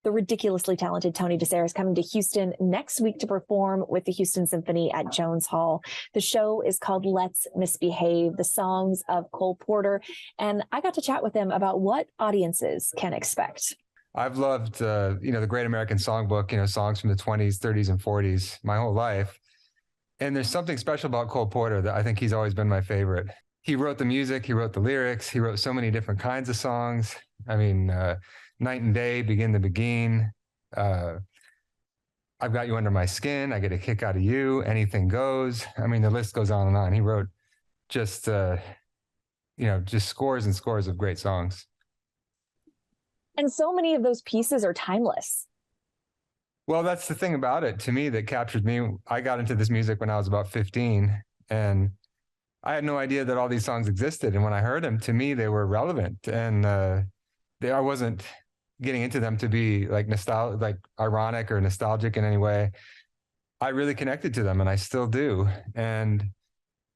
The ridiculously talented Tony DeSare is coming to Houston next week to perform with the Houston Symphony at Jones Hall. The show is called Let's Misbehave, the songs of Cole Porter. And I got to chat with him about what audiences can expect. I've loved, the Great American Songbook, songs from the 20s, 30s, and 40s my whole life. And there's something special about Cole Porter that I think he's always been my favorite. He wrote the music, he wrote the lyrics, he wrote so many different kinds of songs. I mean, Night and Day, Begin to Begin, I've Got You Under My Skin, I Get a Kick Out of You, Anything Goes. I mean, the list goes on and on. He wrote just scores and scores of great songs. And so many of those pieces are timeless. Well, that's the thing about it to me that captured me. I got into this music when I was about 15, and I had no idea that all these songs existed. And when I heard them, to me, they were relevant. And I wasn't getting into them to be like ironic or nostalgic in any way. I really connected to them, and I still do. And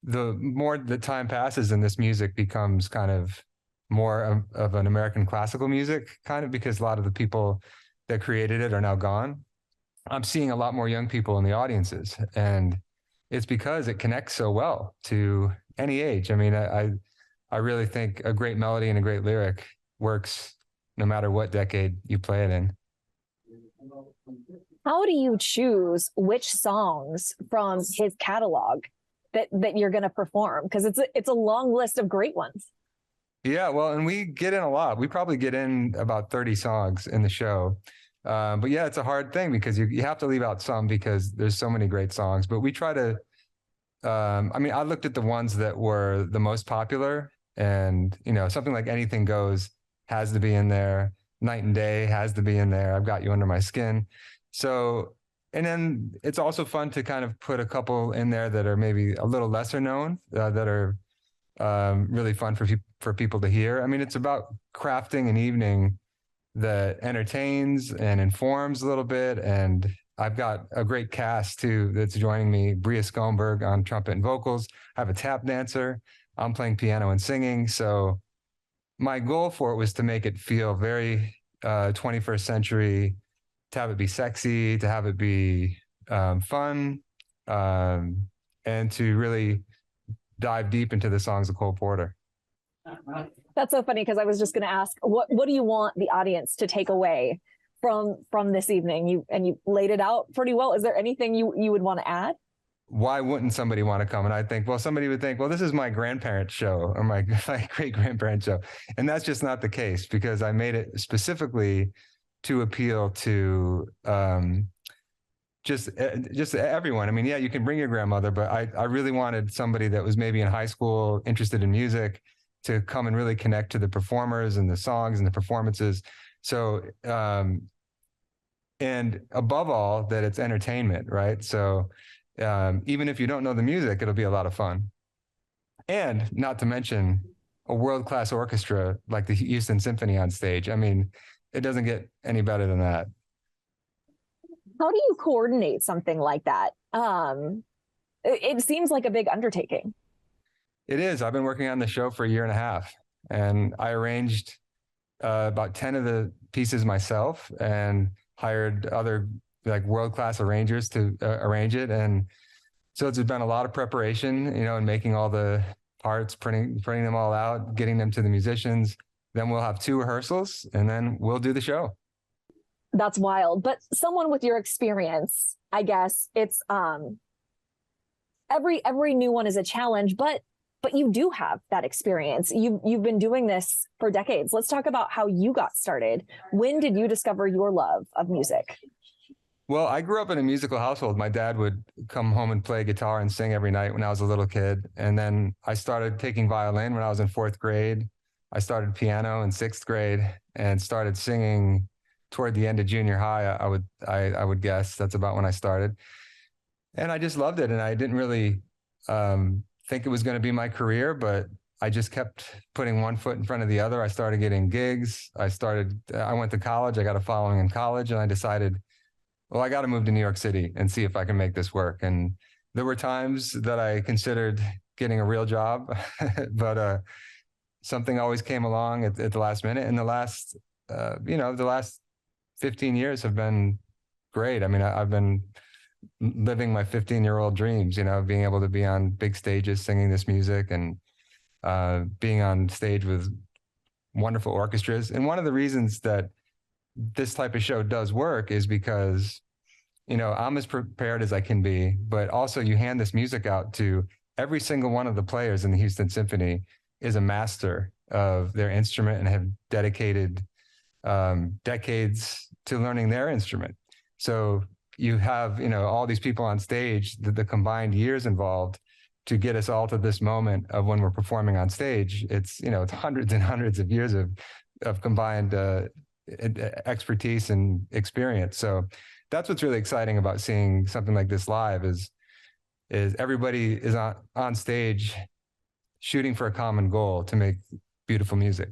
the more the time passes and this music becomes kind of more of an American classical music, kind of, because a lot of the people that created it are now gone. I'm seeing a lot more young people in the audiences, and it's because it connects so well to any age. I mean, I really think a great melody and a great lyric works no matter what decade you play it in. How do you choose which songs from his catalog that you're going to perform? Because it's a long list of great ones. Yeah, well, and we get in a lot. We probably get in about 30 songs in the show. But yeah, it's a hard thing because you have to leave out some because there's so many great songs. But we try to, I looked at the ones that were the most popular, and, something like Anything Goes has to be in there. Night and Day has to be in there. I've Got You Under My Skin. So, and then it's also fun to kind of put a couple in there that are maybe a little lesser known, that are really fun for people to hear. I mean, it's about crafting an evening that entertains and informs a little bit. And I've got a great cast too that's joining me. Bria Skomberg on trumpet and vocals. I have a tap dancer. I'm playing piano and singing. So my goal for it was to make it feel very 21st century, to have it be sexy, to have it be fun, and to really dive deep into the songs of Cole Porter. That's so funny, because I was just going to ask, what do you want the audience to take away from this evening? You laid it out pretty well. Is there anything you would want to add? Why wouldn't somebody want to come? And I think, well, somebody would think, well, this is my grandparents' show or my great-grandparents' show. And that's just not the case, because I made it specifically to appeal to just everyone. I mean, yeah, you can bring your grandmother, but I really wanted somebody that was maybe in high school, interested in music, to come and really connect to the performers and the songs and the performances. So, and above all, that it's entertainment, right? So even if you don't know the music, it'll be a lot of fun. And not to mention a world-class orchestra like the Houston Symphony on stage. I mean, it doesn't get any better than that. How do you coordinate something like that? It seems like a big undertaking. It is. I've been working on the show for a year and a half, and I arranged about 10 of the pieces myself and hired other world-class arrangers to arrange it. And so it's been a lot of preparation, and making all the parts, printing them all out, getting them to the musicians. Then we'll have 2 rehearsals, and then we'll do the show. That's wild. But someone with your experience, I guess it's every new one is a challenge, but you do have that experience. You've been doing this for decades. Let's talk about how you got started. When did you discover your love of music? Well, I grew up in a musical household. My dad would come home and play guitar and sing every night when I was a little kid. And then I started taking violin when I was in 4th grade. I started piano in 6th grade and started singing toward the end of junior high. I would guess that's about when I started. And I just loved it. And I didn't really think it was going to be my career, but I just kept putting one foot in front of the other. I started getting gigs. I went to college. I got a following in college, and I decided, well, I got to move to New York City and see if I can make this work. And there were times that I considered getting a real job, but something always came along at the last minute. And the last 15 years have been great. I mean, I've been living my 15-year-old dreams, you know, being able to be on big stages singing this music and being on stage with wonderful orchestras. And one of the reasons that this type of show does work is because, you know, I'm as prepared as I can be, but also you hand this music out to every single one of the players in the Houston Symphony is a master of their instrument and have dedicated decades to learning their instrument. So you have, you know, all these people on stage, the combined years involved to get us all to this moment of when we're performing on stage. It's, you know, it's hundreds and hundreds of years of combined expertise and experience. So that's what's really exciting about seeing something like this live is everybody is on stage shooting for a common goal to make beautiful music.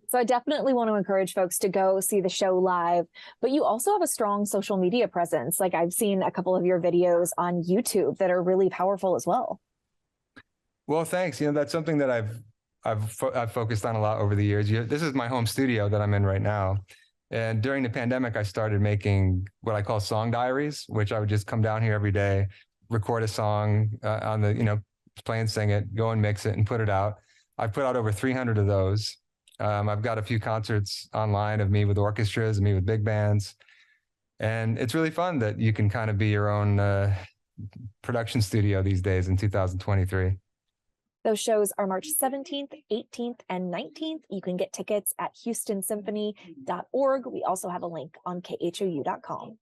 So I definitely want to encourage folks to go see the show live, but you also have a strong social media presence. Like I've seen a couple of your videos on YouTube that are really powerful as well. Well, thanks. You know, that's something that I've focused on a lot over the years. This is my home studio that I'm in right now. And during the pandemic, I started making what I call song diaries, which I would just come down here every day, record a song on the, you know, play and sing it, go and mix it and put it out. I've put out over 300 of those. I've got a few concerts online of me with orchestras, me with big bands. And it's really fun that you can kind of be your own production studio these days in 2023. Those shows are March 17th, 18th, and 19th. You can get tickets at houstonsymphony.org. We also have a link on khou.com.